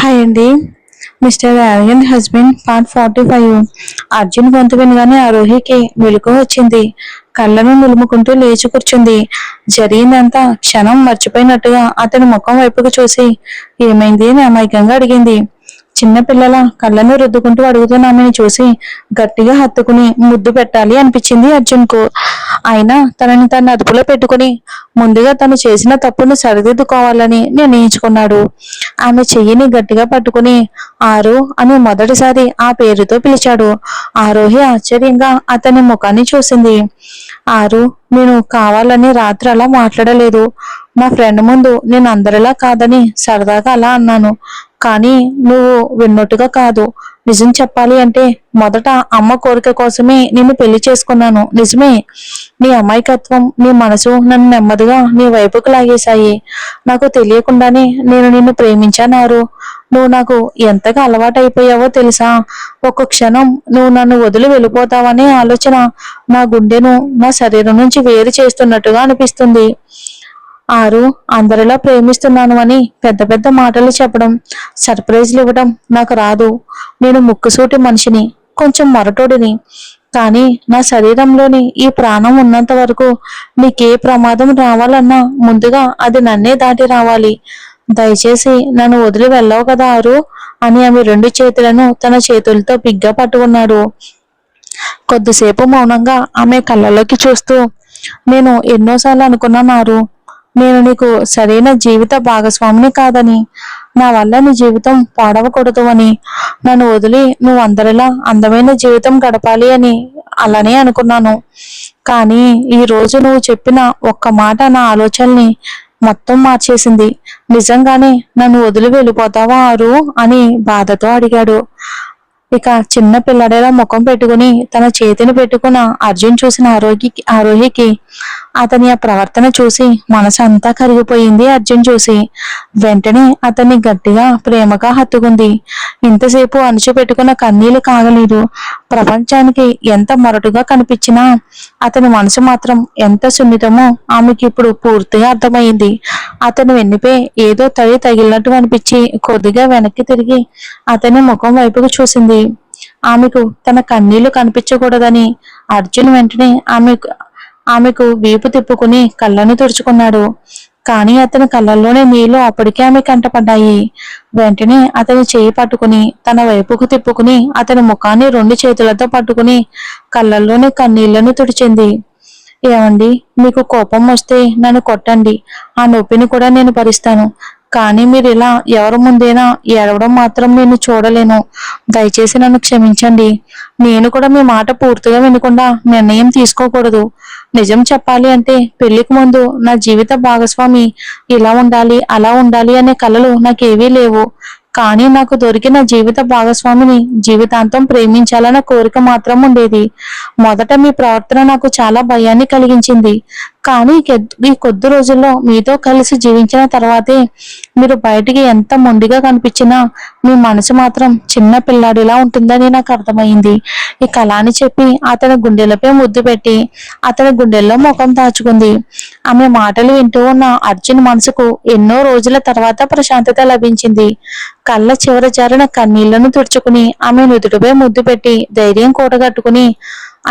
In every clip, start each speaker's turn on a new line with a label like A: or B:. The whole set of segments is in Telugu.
A: హాయ్ అండి. మిస్టర్ అరగంట్ హస్బెండ్ పార్ట్ 45. అర్జున్ గొంతు వినగానే ఆరోహికి మెలకువ వచ్చింది. కళ్ళను నులుముకుంటూ లేచి కూర్చుంది. జరిగిందంతా క్షణం మర్చిపోయినట్టుగా అతని ముఖం వైపుకు చూసి ఏమైంది అని అమాయకంగా అడిగింది. చిన్నపిల్లల కళ్ళను రుద్దుకుంటూ అడుగుతున్న ఆమెను చూసి గట్టిగా హత్తుకుని ముద్దు పెట్టాలి అనిపించింది అర్జున్కు. అయినా తనని తను అదుపులో పెట్టుకుని ముందుగా తను చేసిన తప్పును సరిదిద్దుకోవాలని నిర్ణయించుకున్నాడు. ఆమె చెయ్యిని గట్టిగా పట్టుకుని ఆరు అని మొదటిసారి ఆ పేరుతో పిలిచాడు. ఆరోహి ఆశ్చర్యంగా అతని ముఖాన్ని చూసింది. ఆరు, నేను కావాలని రాత్రి అలా మాట్లాడలేదు. మా ఫ్రెండ్ ముందు నేను అందరిలా కాదని సరదాగా అలా అన్నాను. కానీ నువ్వు విన్నట్టుగా కాదు. నిజం చెప్పాలి అంటే మొదట అమ్మ కోరిక కోసమే నిన్ను పెళ్లి చేసుకున్నాను. నిజమే. నీ అమాయకత్వం, నీ మనసు నన్ను నెమ్మదిగా నీ వైపుకు లాగేశాయి. నాకు తెలియకుండానే నేను నిన్ను ప్రేమించానారు. నువ్వు నాకు ఎంతగా అలవాటైపోయావో తెలుసా? ఒక్క క్షణం నువ్వు నన్ను వదిలి వెళ్ళిపోతావనే ఆలోచన నా గుండెను నా శరీరం నుంచి వేరు చేస్తున్నట్టుగా అనిపిస్తుంది. ఆరు, అందరిలా ప్రేమిస్తున్నాను అని పెద్ద పెద్ద మాటలు చెప్పడం, సర్ప్రైజ్లు ఇవ్వడం నాకు రాదు. నేను ముక్కుసూటి మనిషిని, కొంచెం మొరటోడిని. కానీ నా శరీరంలోని ఈ ప్రాణం ఉన్నంత వరకు నీకే ప్రమాదం రావాలన్నా ముందుగా అది నన్నే దాటి రావాలి. దయచేసి నన్ను వదిలి వెళ్ళావు కదా ఆరు అని ఆమె రెండు చేతులను తన చేతులతో బిగ్గా పట్టుకున్నాడు. కొద్దిసేపు మౌనంగా ఆమె కళ్ళలోకి చూస్తూ, నేను ఎన్నోసార్లు అనుకున్నాను ఆరు, నేను నీకు సరైన జీవిత భాగస్వామిని కాదని, నా వల్ల నీ జీవితం పాడవకూడదు అని, నన్ను వదిలి నువ్వు అందరిలా అందమైన జీవితం గడపాలి అని అలానే అనుకున్నాను. కానీ ఈ రోజు నువ్వు చెప్పిన ఒక్క మాట నా ఆలోచనల్ని మొత్తం మార్చేసింది. నిజంగానే నన్ను వదిలి వెళ్ళిపోతావా ఆరు అని బాధతో అడిగాడు. ఇక చిన్న పిల్లడేలా ముఖం పెట్టుకుని తన చేతిని పెట్టుకున్న అర్జున్ చూసిన ఆరోహికి అతని ఆ ప్రవర్తన చూసి మనసు అంతా కరిగిపోయింది. అర్జున్ చూసి వెంటనే అతన్ని గట్టిగా ప్రేమగా హత్తుకుంది. ఇంతసేపు అణిచిపెట్టుకున్న కన్నీళ్లు కాగలేదు. ప్రపంచానికి ఎంత మొరటుగా కనిపించినా అతని మనసు మాత్రం ఎంత సున్నితమో ఆమెకి ఇప్పుడు పూర్తిగా అర్థమైంది. అతని వెన్నుపై ఏదో తడి తగిలినట్టు అనిపించి కొద్దిగా వెనక్కి తిరిగి అతని ముఖం వైపుకు చూసింది. ఆమెకు తన కన్నీళ్లు కనిపించకూడదని అర్జున్ వెంటనే ఆమెకు వీపు తిప్పుకుని కళ్ళను తుడుచుకున్నాడు. కానీ అతని కళ్ళల్లోనే నీళ్లు అప్పటికే ఆమె కంటపడ్డాయి. వెంటనే అతని చేయి పట్టుకుని తన వైపుకు తిప్పుకుని అతని ముఖాన్ని రెండు చేతులతో పట్టుకుని కళ్ళల్లోని కన్నీళ్లను తుడిచింది. ఏమండి, మీకు కోపం వస్తే నన్ను కొట్టండి, ఆ నొప్పిని కూడా నేను భరిస్తాను. కానీ మీరు ఇలా ఎవరి ముందేనా ఏడవడం మాత్రం నేను చూడలేను. దయచేసి నన్ను క్షమించండి. నేను కూడా మీ మాట పూర్తిగా వినకుండా నిర్ణయం తీసుకోకూడదు. నిజం చెప్పాలి అంటే పెళ్లికి ముందు నా జీవిత భాగస్వామి ఇలా ఉండాలి అలా ఉండాలి అనే కలలు నాకేవీ లేవు. కానీ నాకు దొరికిన జీవిత భాగస్వామిని జీవితాంతం ప్రేమించాలన్న కోరిక మాత్రం ఉండేది. మొదట మీ ప్రవర్తన నాకు చాలా భయాన్ని కలిగించింది. కానీ ఈ కొద్ది రోజుల్లో మీతో కలిసి జీవించిన తర్వాతే మీరు బయటికి ఎంత మొండిగా కనిపించినా మీ మనసు మాత్రం చిన్న పిల్లాడిలా ఉంటుందని నాకు అర్థమైంది. ఇక అలా అని చెప్పి అతని గుండెలపై ముద్దు పెట్టి అతని గుండెల్లో ముఖం దాచుకుంది. ఆమె మాటలు వింటూ ఉన్న అర్జున్ మనసుకు ఎన్నో రోజుల తర్వాత ప్రశాంతత లభించింది. కళ్ళ చివర జారిన కన్నీళ్లను తుడుచుకుని ఆమె నుదుటిపై ముద్దు పెట్టి ధైర్యం కూడగట్టుకుని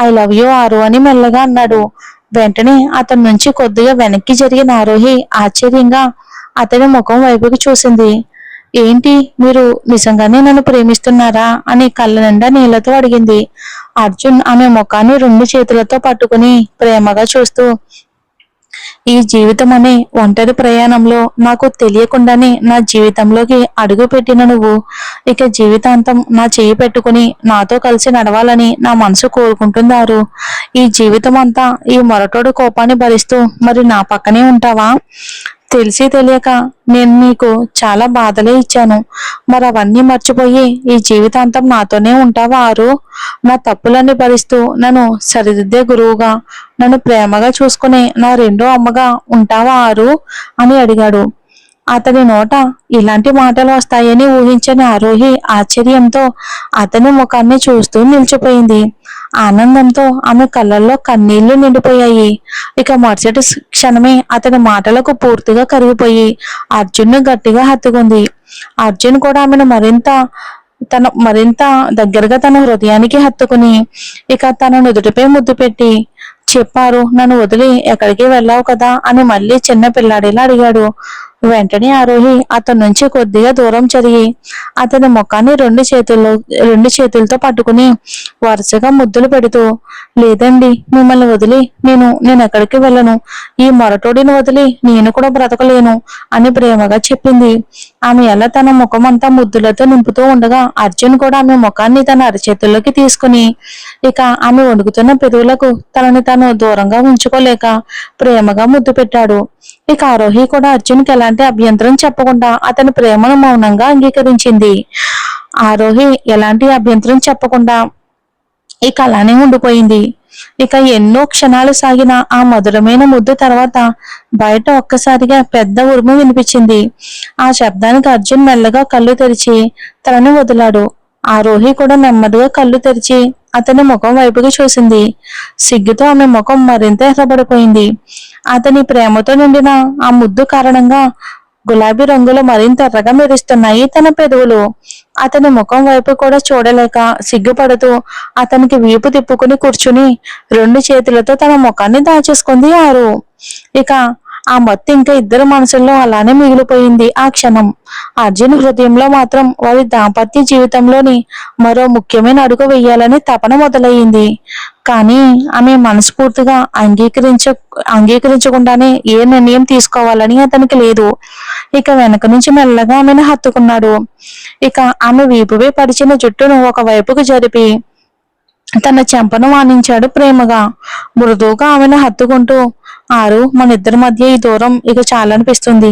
A: ఐ లవ్ యూ ఆరు అని మెల్లగా అన్నాడు. వెంటనే అతని నుంచి కొద్దిగా వెనక్కి జరిగిన ఆరోహి ఆశ్చర్యంగా అతని ముఖం వైపుకి చూసింది. ఏంటి, మీరు నిజంగానే నన్ను ప్రేమిస్తున్నారా అని కళ్ళ నిండా నీళ్లతో అడిగింది. అర్జున్ ఆమె ముఖాన్ని రెండు చేతులతో పట్టుకుని ప్రేమగా చూస్తూ, ఈ జీవితం అనే ఒంటరి ప్రయాణంలో నాకు తెలియకుండానే నా జీవితంలోకి అడుగు పెట్టిన నువ్వు ఇక జీవితాంతం నా చేయి పెట్టుకుని నాతో కలిసి నడవాలని నా మనసు కోరుకుంటున్నారు. ఈ జీవితం అంతా ఈ మొరటోడు కోపాన్ని భరిస్తూ మరి నా పక్కనే ఉంటావా? తెలిసి తెలియక నేను నీకు చాలా బాధలే ఇచ్చాను. మరి అవన్నీ మర్చిపోయి ఈ జీవితాంతం నాతోనే ఉంటావా ఆరు? నా తప్పులన్నీ భరిస్తూ నన్ను సరిదిద్దే గురువుగా, నన్ను ప్రేమగా చూసుకునే నా రెండో అమ్మగా ఉంటావా ఆరు అని అడిగాడు. అతని నోట ఇలాంటి మాటలు వస్తాయని ఊహించని ఆరోహి ఆశ్చర్యంతో అతని ముఖాన్ని చూస్తూ నిలిచిపోయింది. ఆనందంతో ఆమె కళ్ళల్లో కన్నీళ్లు నిండిపోయాయి. ఇక మరుసటి క్షణమే అతని మాటలకు పూర్తిగా కరిగిపోయి అర్జున్ను గట్టిగా హత్తుకుంది. అర్జున్ కూడా ఆమెను మరింత దగ్గరగా తన హృదయానికి హత్తుకుని ఇక తన నుదుటిపై ముద్దు పెట్టి చెప్పారు, నన్ను వదిలి ఎక్కడికి వెళ్ళావు కదా అని మళ్ళీ చిన్న పిల్లాడిలా అడిగాడు. వెంటనే ఆరోహి అతని నుంచి కొద్దిగా దూరం జరిగి అతని ముఖాన్ని రెండు చేతులతో పట్టుకుని వరుసగా ముద్దులు పెడుతూ, లేదండి, మిమ్మల్ని వదిలి నేను ఎక్కడికి వెళ్ళను. ఈ మొరటోడిని వదిలి నేను కూడా బ్రతకలేను అని ప్రేమగా చెప్పింది. ఆమె ఎలా తన ముఖం అంతా ముద్దులతో నింపుతూ ఉండగా అర్జున్ కూడా ఆమె ముఖాన్ని తన అరచేతుల్లోకి తీసుకుని ఇక ఆమె వణుకుతున్న పెదవులకు తనని తాను దూరంగా ఉంచుకోలేక ప్రేమగా ముద్దు పెట్టాడు. ఇక ఆరోహి కూడా అర్జున్కి ఎలాంటి అభ్యంతరం చెప్పకుండా అతని ప్రేమను మౌనంగా అంగీకరించింది. ఆరోహి ఎలాంటి అభ్యంతరం చెప్పకుండా ఇక అలానే ఉండిపోయింది. ఇక ఎన్నో క్షణాలు సాగిన ఆ మధురమైన ముద్దు తర్వాత బయట ఒక్కసారిగా పెద్ద ఉరుము వినిపించింది. ఆ శబ్దానికి అర్జున్ మెల్లగా కళ్ళు తెరిచి తనని వదిలాడు. ఆరోహి కూడా నెమ్మదిగా కళ్ళు తెరిచి అతని ముఖం వైపుకి చూసింది. సిగ్గుతో ఆమె ముఖం మరింత ఎర్రబడిపోయింది. అతని ప్రేమతో నిండిన ఆ ముద్దు కారణంగా గులాబీ రంగులో మరింత ఎర్రగా మెరుస్తున్నాయి తన పెదవులు. అతని ముఖం వైపు కూడా చూడలేక సిగ్గుపడుతూ అతనికి వీపు తిప్పుకుని కూర్చుని రెండు చేతులతో తన ముఖాన్ని దాచేసుకుంది ఆరు. ఇక ఆ మత్తు ఇంకా ఇద్దరు మనసుల్లో అలానే మిగిలిపోయింది. ఆ క్షణం అర్జున్ హృదయంలో మాత్రం వారి దాంపత్య జీవితంలోని మరో ముఖ్యమైన అడుగు వేయాలని తపన మొదలయ్యింది. కానీ ఆమె మనస్ఫూర్తిగా అంగీకరించకుండానే ఏ నిర్ణయం తీసుకోవాలని అతనికి లేదు. ఇక వెనక నుంచి మెల్లగా ఆమెను హత్తుకున్నాడు. ఇక ఆమె వీపుపై పరిచిన జుట్టును ఒకవైపుకు జరిపి తన చెంపను వానించాడు ప్రేమగా. మృదువుగా ఆమెను హత్తుకుంటూ, ఆరు, మన ఇద్దరి మధ్య ఈ దూరం ఇక చాలనిపిస్తుంది.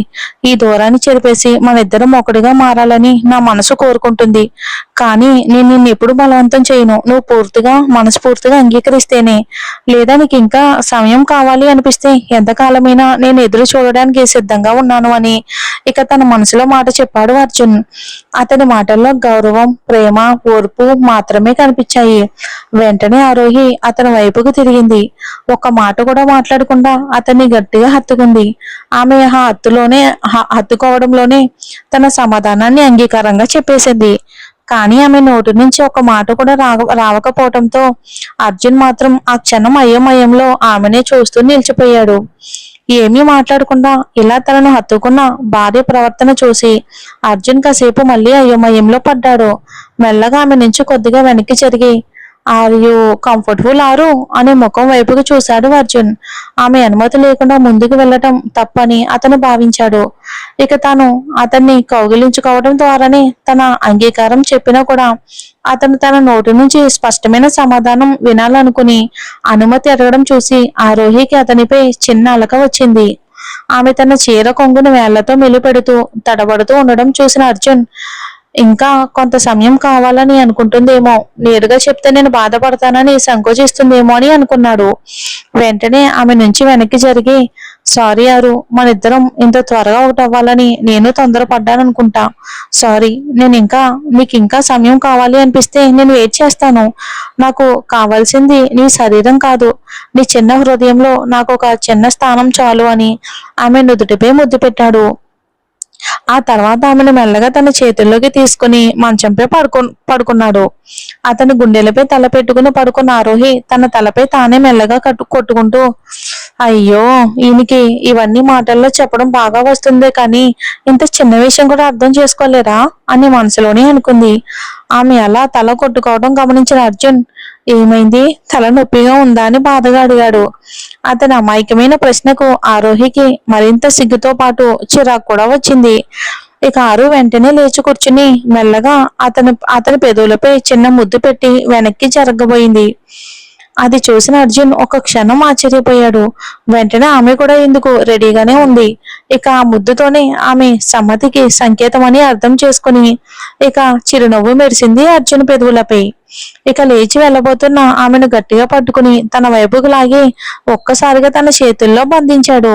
A: ఈ దూరాన్ని చెరిపేసి మన ఇద్దరం ఒకటిగా మారాలని నా మనసు కోరుకుంటుంది. కానీ నేను నిన్ను ఎప్పుడు బలవంతం చేయను. నువ్వు మనస్ఫూర్తిగా అంగీకరిస్తేనే. లేదా నీకు ఇంకా సమయం కావాలి అనిపిస్తే ఎంతకాలమైనా నేను ఎదురు చూడడానికి సిద్ధంగా ఉన్నాను అని ఇక తన మనసులో మాట చెప్పాడు అర్జున్. అతని మాటల్లో గౌరవం, ప్రేమ, ఓర్పు మాత్రమే కనిపించాయి. వెంటనే ఆరోహి అతని వైపుకు తిరిగింది. ఒక్క మాట కూడా మాట్లాడకుండా అతన్ని గట్టిగా హత్తుకుంది. ఆమె హత్తుకోవడంలోనే తన సమాధానాన్ని అంగీకారంగా చెప్పేసింది. కానీ ఆమె నోటి నుంచి ఒక మాట కూడా రావకపోవటంతో అర్జున్ మాత్రం ఆ క్షణం అయోమయంలో ఆమెనే చూస్తూ నిలిచిపోయాడు. ఏమీ మాట్లాడకుండా ఇలా తనను హత్తుకున్న భార్య ప్రవర్తన చూసి అర్జున్ కాసేపు మళ్ళీ అయోమయంలో పడ్డాడు. మెల్లగా ఆమె నుంచి కొద్దిగా వెనక్కి జరిగి, ఆర్ యూ కంఫర్టబుల్ ఆరు అనే ముఖం వైపుకి చూశాడు అర్జున్. ఆమె అనుమతి లేకుండా ముందుకు వెళ్ళటం తప్పని అతను భావించాడు. ఇక తాను అతన్ని కౌగిలించుకోవడం ద్వారానే తన అంగీకారం చెప్పినా కూడా అతను తన నోటి నుంచి స్పష్టమైన సమాధానం వినాలనుకుని అనుమతి అడగడం చూసి ఆరోహికి అతనిపై చిన్న అలక వచ్చింది. ఆమె తన చీర కొంగును వేళ్లతో మెలిపెడుతూ తడబడుతూ ఉండడం చూసిన అర్జున్ ఇంకా కొంత సమయం కావాలని అనుకుంటుందేమో, నేరుగా చెప్తే నేను బాధపడతానని సంకోచిస్తుందేమో అని అనుకున్నాడు. వెంటనే ఆమె నుంచి వెనక్కి జరిగి, సారీ ఆరు, మన ఇద్దరం ఇంత త్వరగా ఒకటి అవ్వాలని నేను తొందరపడ్డాననుకుంటా. సారీ, నీకు ఇంకా సమయం కావాలి అనిపిస్తే నేను వెయిట్ చేస్తాను. నాకు కావాల్సింది నీ శరీరం కాదు, నీ చిన్న హృదయంలో నాకు ఒక చిన్న స్థానం చాలు అని ఆమె నుదుటిపై ముద్దు పెట్టాడు. ఆ తర్వాత ఆమెను మెల్లగా తన చేతుల్లోకి తీసుకుని మంచంపై పడుకున్నాడు. అతని గుండెలపై తల పెట్టుకుని పడుకున్న ఆరోహి తన తలపై తానే మెల్లగా కొట్టుకుంటూ, అయ్యో, ఈయనకి ఇవన్నీ మాటల్లో చెప్పడం బాగా వస్తుందే కానీ ఇంత చిన్న విషయం కూడా అర్థం చేసుకోలేరా అని మనసులోనే అనుకుంది. ఆమె అలా తల కొట్టుకోవడం గమనించిన అర్జున్, ఏమైంది, తల నొప్పిగా ఉందా అని బాధగా అడిగాడు. అతని అమాయకమైన ప్రశ్నకు ఆరోహికి మరింత సిగ్గుతో పాటు చిరాకు కూడా వచ్చింది. ఇక ఆరు వెంటనే లేచి కూర్చుని మెల్లగా అతని పెదవులపై చిన్న ముద్దు పెట్టి వెనక్కి జరగబోయింది. అది చూసిన అర్జున్ ఒక క్షణం ఆశ్చర్యపోయాడు. వెంటనే ఆమె కూడా ఎందుకు రెడీగానే ఉంది. ఇక ఆ ముద్దుతోనే ఆమె సమ్మతికి సంకేతం అని అర్థం చేసుకుని ఇక చిరునవ్వు మెరిసింది అర్జున్ పెదవులపై. ఇక లేచి వెళ్ళబోతున్న ఆమెను గట్టిగా పట్టుకుని తన వైపుకు లాగి ఒక్కసారిగా తన చేతుల్లో బంధించాడు.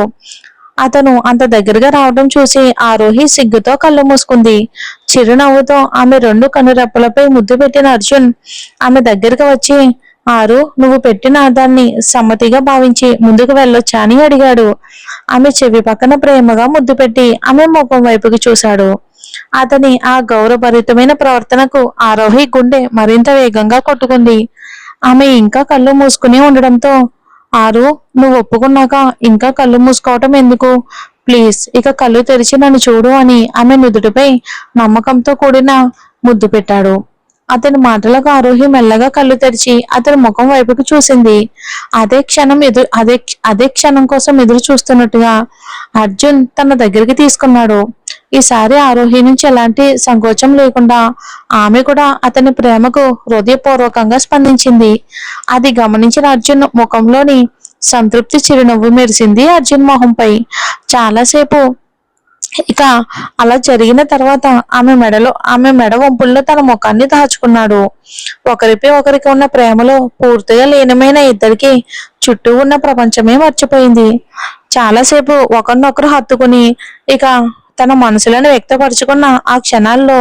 A: అతను అంత దగ్గరగా రావడం చూసి ఆరోహి సిగ్గుతో కళ్ళు మూసుకుంది. చిరునవ్వుతో ఆమె రెండు కనురెప్పలపై ముద్దు పెట్టిన అర్జున్ ఆమె దగ్గరికి వచ్చి, ఆరు, నువ్వు పెట్టిన దాన్ని సమ్మతిగా భావించి ముందుకు వెళ్ళొచ్చా అని అడిగాడు. ఆమె చెవి పక్కన ప్రేమగా ముద్దు పెట్టి ఆమె ముఖం వైపుకి చూశాడు. అతని ఆ గౌరవభరితమైన ప్రవర్తనకు ఆరోహి గుండె మరింత వేగంగా కొట్టుకుంది. ఆమె ఇంకా కళ్ళు మూసుకుని ఉండడంతో, ఆరు, నువ్వు ఒప్పుకున్నాక ఇంకా కళ్ళు మూసుకోవటం ఎందుకు? ప్లీజ్ ఇక కళ్ళు తెరిచి నన్ను చూడు అని ఆమె నుదుటిపై నమ్మకంతో కూడిన ముద్దు పెట్టాడు. అతని మాటలకు ఆరోహి మెల్లగా కళ్ళు తెరిచి అతని ముఖం వైపుకి చూసింది. అదే క్షణం కోసం ఎదురు చూస్తున్నట్టుగా అర్జున్ తన దగ్గరికి తీసుకున్నాడు. ఈసారి ఆరోహి నుంచి ఎలాంటి సంకోచం లేకుండా ఆమె కూడా అతని ప్రేమకు హృదయపూర్వకంగా స్పందించింది. అది గమనించిన అర్జున్ ముఖంలోని సంతృప్తి చిరునవ్వు మెరిసింది అర్జున్ మొహంపై. చాలాసేపు ఇక అలా జరిగిన తర్వాత ఆమె మెడ వంపుల్లో తన ముఖాన్ని దాచుకున్నాడు. ఒకరిపై ఒకరికి ఉన్న ప్రేమలో పూర్తిగా లీనమైన ఇద్దరికి చుట్టూ ఉన్న ప్రపంచమే మర్చిపోయింది. చాలాసేపు ఒకరినొకరు హత్తుకుని ఇక తన మనసులను వ్యక్తపరుచుకున్న ఆ క్షణాల్లో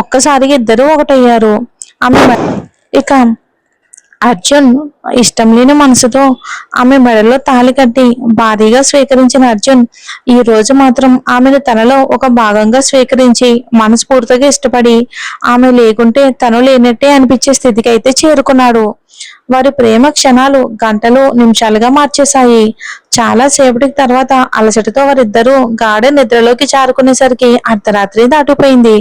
A: ఒక్కసారిగా ఇద్దరు ఒకటయ్యారు. ఇక అర్జున్ ఇష్టం లేని మనసుతో ఆమె మెడలో తాళి కట్టి భారీగా స్వీకరించిన అర్జున్ ఈ రోజు మాత్రం ఆమెను తనలో ఒక భాగంగా స్వీకరించి మనస్ఫూర్తిగా ఇష్టపడి ఆమె లేకుంటే తను లేనట్టే అనిపించే స్థితికి అయితే చేరుకున్నాడు. వారి ప్రేమ క్షణాలు గంటలు నిమిషాలుగా మార్చేశాయి. చాలా సేపటికి తర్వాత అలసటతో వారిద్దరూ గాఢ నిద్రలోకి జారుకునేసరికి అర్ధరాత్రి దాటిపోయింది.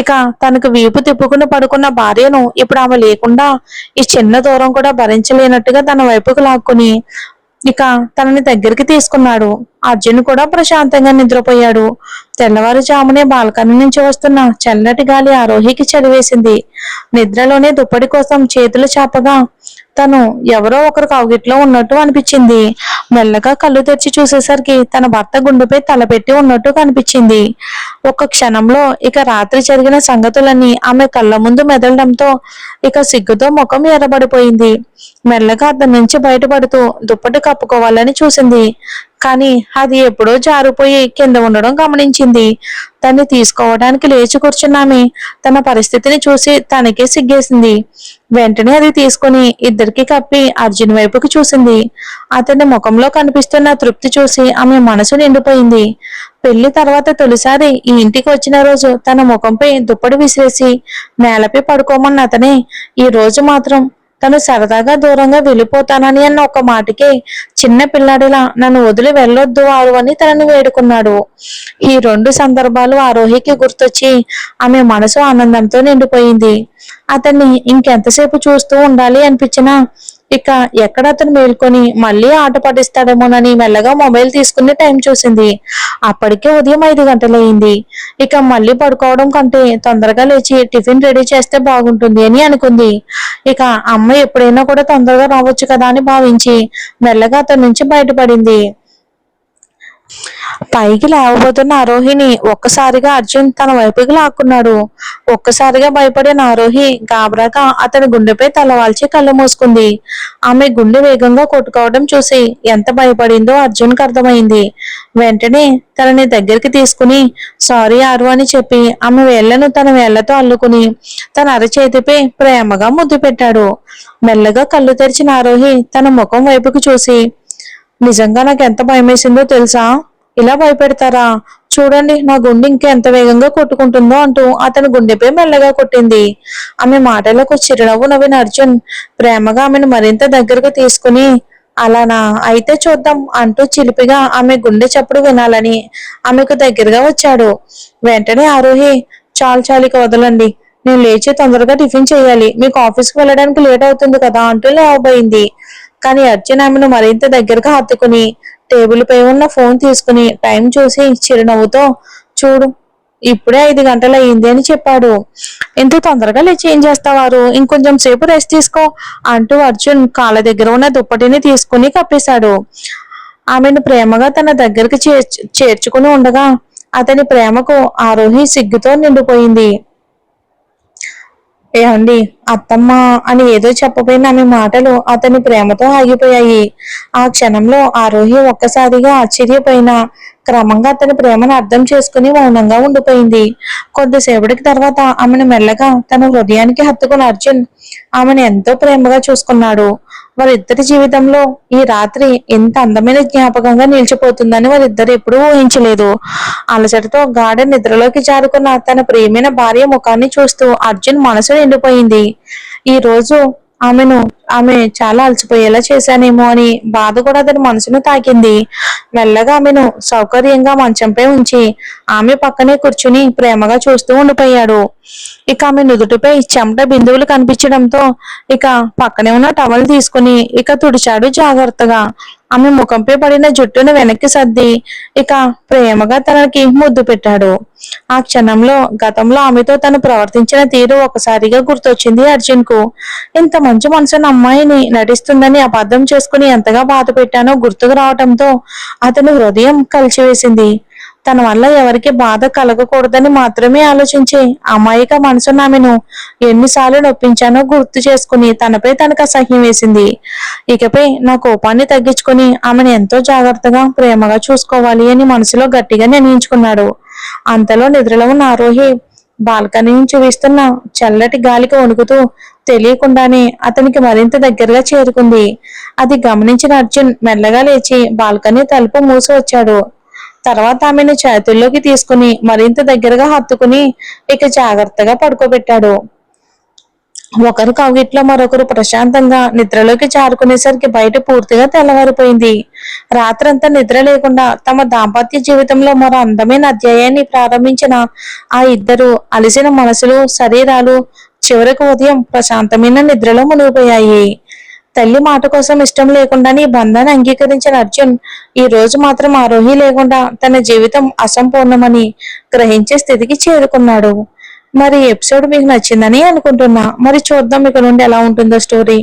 A: ఇక తనకు వీపు తిప్పుకుని పడుకున్న భార్యను ఇప్పుడు ఆమె లేకుండా ఈ చిన్న దూరం కూడా భరించలేనట్టుగా తన వైపుకు లాక్కుని ఇక తనని దగ్గరికి తీసుకున్నాడు. అర్జున్ కూడా ప్రశాంతంగా నిద్రపోయాడు. తెల్లవారుజామునే బాల్కనీ నుంచి వస్తున్న చల్లటి గాలి ఆరోహికి చలివేసింది. నిద్రలోనే దుప్పటి కోసం చేతులు చాపగా తను ఎవరో ఒకరు కౌగిట్లో ఉన్నట్టు అనిపించింది. మెల్లగా కళ్ళు తెరిచి చూసేసరికి తన భర్త గుండెపై తలపెట్టి ఉన్నట్టు కనిపించింది. ఒక క్షణంలో ఇక రాత్రి జరిగిన సంగతులన్నీ ఆమె కళ్ళ ముందు మెదలడంతో ఇక సిగ్గుతో ముఖం ఎర్రబడిపోయింది. మెల్లగా అతని నుంచి బయటపడుతూ దుప్పటి కప్పుకోవాలని చూసింది. కానీ అది ఎప్పుడో జారిపోయి కింద ఉండడం గమనించింది. దాన్ని తీసుకోవడానికి లేచి కూర్చున్నామే తన పరిస్థితిని చూసి తనకే సిగ్గేసింది. వెంటనే అది తీసుకుని ఇద్దరికి కప్పి అర్జున్ వైపుకి చూసింది. అతని ముఖంలో కనిపిస్తున్న తృప్తి చూసి ఆమె మనసు నిండిపోయింది. పెళ్లి తర్వాత తొలిసారి ఈ ఇంటికి వచ్చిన రోజు తన ముఖంపై దుప్పటి విసిరేసి నేలపై పడుకోమన్న అతనే ఈ రోజు మాత్రం తను సరదాగా దూరంగా వెళ్ళిపోతానని అన్న ఒక మాటకే చిన్న పిల్లాడిలా నన్ను వదిలి వెళ్ళొద్దు ఆరు అని తనని వేడుకున్నాడు. ఈ రెండు సందర్భాలు ఆరోహికి గుర్తొచ్చి ఆమె మనసు ఆనందంతో నిండిపోయింది. అతన్ని ఇంకెంతసేపు చూస్తూ ఉండాలి అనిపించినా ఇక ఎక్కడ అతను మేల్కొని మళ్ళీ ఆట పట్టిస్తాడేమోనని మెల్లగా మొబైల్ తీసుకుని టైం చూసింది. అప్పటికే ఉదయం 5 గంటలయ్యింది. ఇక మళ్ళీ పడుకోవడం కంటే తొందరగా లేచి టిఫిన్ రెడీ చేస్తే బాగుంటుంది అని అనుకుంది. ఇక అమ్మ ఎప్పుడైనా కూడా తొందరగా రావచ్చు కదా అని భావించి మెల్లగా అతని నుంచి బయటపడింది. పైకి లేవబోతున్న ఆరోహిని ఒక్కసారిగా అర్జున్ తన వైపుకి లాక్కున్నాడు. ఒక్కసారిగా భయపడిన ఆరోహి గాబరాగా అతని గుండెపై తలవాల్చి కళ్ళు మూసుకుంది. ఆమె గుండె వేగంగా కొట్టుకోవడం చూసి ఎంత భయపడిందో అర్జున్కి అర్థమైంది. వెంటనే తనని దగ్గరికి తీసుకుని సారీ ఆరు అని చెప్పి ఆమె వేళ్లను తన వేళ్లతో అల్లుకుని తన అరచేతిపై ప్రేమగా ముద్దు పెట్టాడు. మెల్లగా కళ్ళు తెరిచిన ఆరోహి తన ముఖం వైపుకి చూసి నిజంగా నాకు ఎంత భయమేసిందో తెలుసా? ఇలా భయపెడతారా? చూడండి నా గుండె ఇంకా ఎంత వేగంగా కొట్టుకుంటుందో అంటూ అతని గుండెపై మెల్లగా కొట్టింది. ఆమె మాటలకు చిరునవ్వు నవ్విన అర్జున్ ప్రేమగా ఆమెను మరింత దగ్గరకు తీసుకుని అలానా అయితే చూద్దాం అంటూ చిలిపిగా ఆమె గుండె చప్పుడు వినాలని ఆమెకు దగ్గరగా వచ్చాడు. వెంటనే ఆరోహి చాలిక వదలండి, నేను లేచి తొందరగా టిఫిన్ చేయాలి, మీకు ఆఫీస్కి వెళ్ళడానికి లేట్ అవుతుంది కదా అంటూ లేవబోయింది. కానీ అర్జున్ ఆమెను మరింత దగ్గరగా హత్తుకుని టేబుల్ పై ఉన్న ఫోన్ తీసుకుని టైం చూసి చిరునవ్వుతో చూడు ఇప్పుడే 5 గంటలు అయ్యింది అని చెప్పాడు. ఎంత తొందరగా లేచి ఏం చేస్తావారు, ఇంకొంచెం సేపు రెస్ట్ తీసుకో అంటూ అర్జున్ కాళ్ళ దగ్గర ఉన్న దుప్పటిని తీసుకుని కప్పేశాడు. ఆమెను ప్రేమగా తన దగ్గరికి చేర్చుకుని ఉండగా అతని ప్రేమకు ఆరోహి సిగ్గుతో నిండిపోయింది. ఏమండి, అత్తమ్మ అని ఏదో చెప్పబోయిన ఆమె మాటలు అతని ప్రేమతో ఆగిపోయాయి. ఆ క్షణంలో ఆరోహి ఒక్కసారిగా ఆశ్చర్యపోయిన క్రమంగా అతని ప్రేమను అర్థం చేసుకుని మౌనంగా ఉండిపోయింది. కొద్దిసేపటికి తర్వాత ఆమెను మెల్లగా తన హృదయానికి హత్తుకున్న అర్జున్ ఆమెను ఎంతో ప్రేమగా చూసుకున్నాడు. వారిద్దరి జీవితంలో ఈ రాత్రి ఎంత అందమైన జ్ఞాపకంగా నిలిచిపోతుందని వారిద్దరు ఎప్పుడూ ఊహించలేదు. అలసటతో గాఢ నిద్రలోకి జారుకున్న తన ప్రియమైన భార్య ముఖాన్ని చూస్తూ అర్జున్ మనసు నిండిపోయింది. ఈ రోజు ఆమెను ఆమె చాలా అలసిపోయేలా చేశానేమో అని బాధ కూడా అతని మనసును తాకింది. మెల్లగా ఆమెను సౌకర్యంగా మంచంపై ఉంచి ఆమె పక్కనే కూర్చుని ప్రేమగా చూస్తూ ఉండిపోయాడు. ఇక ఆమె నుదుటిపై చెమట బిందువులు కనిపించడంతో ఇక పక్కనే ఉన్న టవల్ తీసుకుని ఇక తుడిచాడు జాగ్రత్తగా. ఆమె ముఖంపై పడిన జుట్టును వెనక్కి సర్ది ఇక ప్రేమగా తనకి ముద్దు పెట్టాడు. ఆ క్షణంలో గతంలో ఆమెతో తను ప్రవర్తించిన తీరు ఒకసారిగా గుర్తొచ్చింది అర్జున్ కు. ఇంత మంచి మనసున్న అమ్మాయిని నటిస్తుందని అబద్ధం చేసుకుని ఎంతగా బాధ పెట్టానో గుర్తుకు రావటంతో అతని హృదయం కలిచివేసింది. తన వల్ల ఎవరికి బాధ కలగకూడదని మాత్రమే ఆలోచించి అమాయక మనసున్న ఆమెను ఎన్నిసార్లు నొప్పించానో గుర్తు చేసుకుని తనపై తనకు అసహ్యం వేసింది. ఇకపై నా కోపాన్ని తగ్గించుకుని ఆమెను ఎంతో జాగ్రత్తగా ప్రేమగా చూసుకోవాలి అని మనసులో గట్టిగా నిర్ణయించుకున్నాడు. అంతలో నిద్రలో ఉన్న ఆరోహి బాల్కనీ నుంచి వీస్తున్న చల్లటి గాలికి వణుకుతూ తెలియకుండానే అతనికి మరింత దగ్గరగా చేరుకుంది. అది గమనించిన అర్జున్ మెల్లగా లేచి బాల్కనీ తలుపు మూసి వచ్చాడు. తర్వాత ఆమెను చేతుల్లోకి తీసుకుని మరింత దగ్గరగా హత్తుకుని ఇక జాగ్రత్తగా పడుకోబెట్టాడు. ఒకరు కవిట్లో మరొకరు ప్రశాంతంగా నిద్రలోకి జారుకునేసరికి బయట పూర్తిగా తెల్లవారిపోయింది. రాత్రంతా నిద్ర లేకుండా తమ దాంపత్య జీవితంలో మరో అందమైన అధ్యాయాన్ని ప్రారంభించిన ఆ ఇద్దరు అలసిన మనసులు, శరీరాలు చివరకు ఉదయం ప్రశాంతమైన నిద్రలో మునిగిపోయాయి. తల్లి మాట కోసం ఇష్టం లేకుండానే ఈ బంధాన్ని అంగీకరించిన అర్జున్ ఈ రోజు మాత్రం ఆరోహి లేకుండా తన జీవితం అసంపూర్ణమని గ్రహించే స్థితికి చేరుకున్నాడు. మరి ఎపిసోడ్ మీకు నచ్చిందని అనుకుంటున్నా. మరి చూద్దాం ఇక నుండి ఎలా ఉంటుందో స్టోరీ.